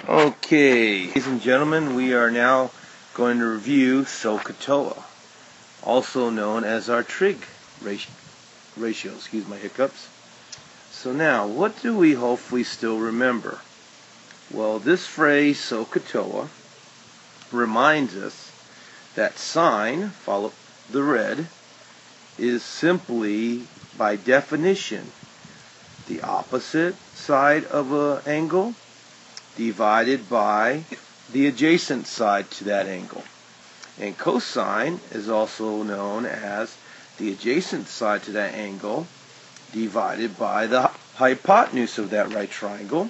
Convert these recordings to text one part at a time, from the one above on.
Okay, ladies and gentlemen, we are now going to review Sohcahtoa, also known as our trig ratio. Excuse my hiccups. So now, what do we hopefully still remember? Well, this phrase, Sohcahtoa, reminds us that sine, follow the red, is simply, by definition, the opposite side of an angle divided by the adjacent side to that angle. And cosine is also known as the adjacent side to that angle divided by the hypotenuse of that right triangle.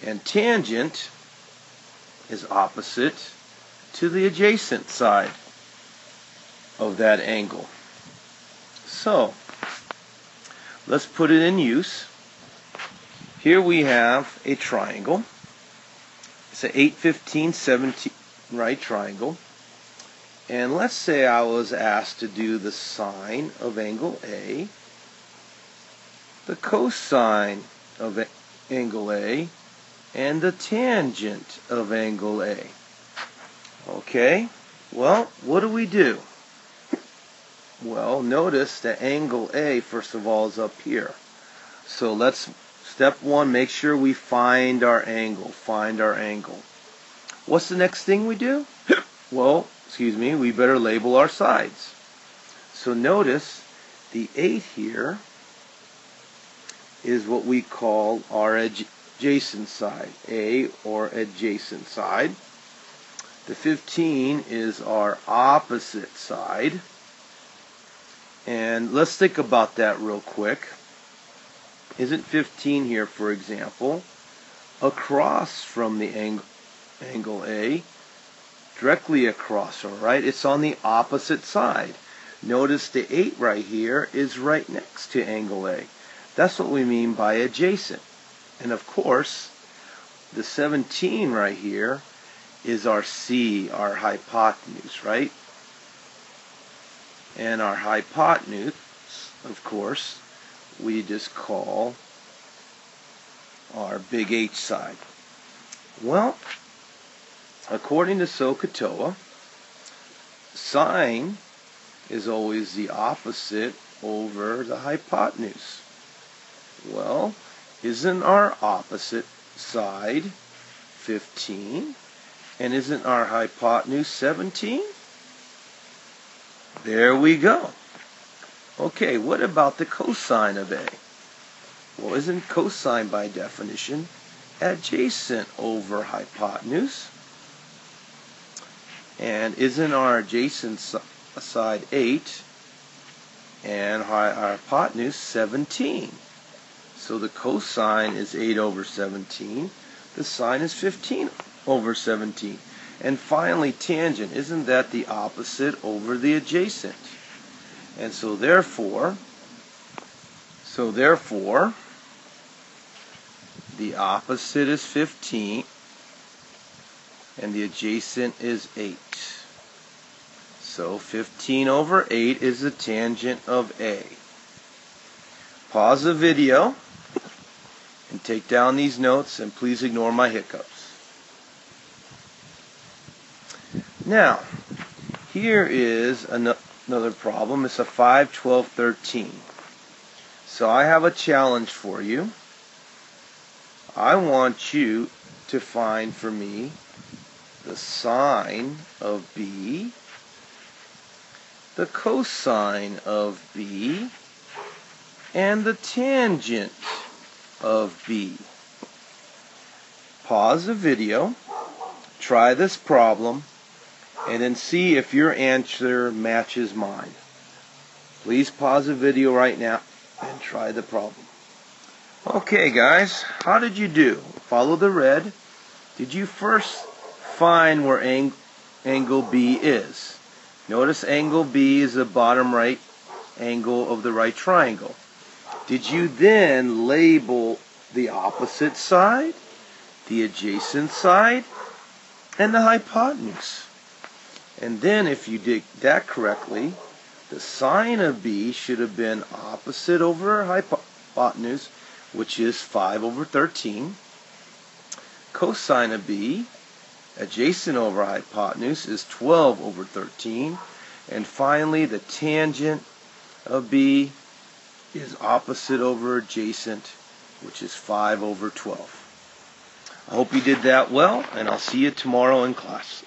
And tangent is opposite to the adjacent side of that angle. So, let's put it in use. Here we have a triangle. It's an 8, 15, 17 right triangle. And let's say I was asked to do the sine of angle A, the cosine of angle A, and the tangent of angle A. Okay, well, what do? Well, notice that angle A, first of all, is up here. So let's, step one, make sure we find our angle. What's the next thing we do? Well, we better label our sides. So notice the 8 here is what we call our adjacent side, A, or adjacent side. The 15 is our opposite side. And let's think about that real quick. Isn't 15 here, for example, across from the angle A, directly across, alright? It's on the opposite side. Notice the 8 right here is right next to angle A. That's what we mean by adjacent. And of course, the 17 right here is our C, our hypotenuse, right? And our hypotenuse, of course, we just call our big H side. Well, according to Sohcahtoa, sine is always the opposite over the hypotenuse. Well, isn't our opposite side 15? And isn't our hypotenuse 17? There we go. Okay, what about the cosine of A? Well, isn't cosine by definition adjacent over hypotenuse? And isn't our adjacent side 8 and our hypotenuse 17? So the cosine is 8 over 17. The sine is 15 over 17. And finally, tangent, isn't that the opposite over the adjacent? And so therefore, the opposite is 15, and the adjacent is 8. So 15 over 8 is the tangent of A. Pause the video and take down these notes, and please ignore my hiccups. Now, here is another problem. It's a 5, 12, 13. So I have a challenge for you. I want you to find for me the sine of B, the cosine of B, and the tangent of B. Pause the video, try this problem, and then see if your answer matches mine. Please pause the video right now and try the problem. Okay guys, how did you do? Follow the red. Did you first find where angle B is? Notice angle B is the bottom right angle of the right triangle. Did you then label the opposite side, the adjacent side, and the hypotenuse? And then if you did that correctly, the sine of B should have been opposite over hypotenuse, which is 5 over 13. cosine of b, adjacent over hypotenuse, is 12 over 13. And finally, the tangent of b is opposite over adjacent, which is 5 over 12. I hope you did that well, and I'll see you tomorrow in class.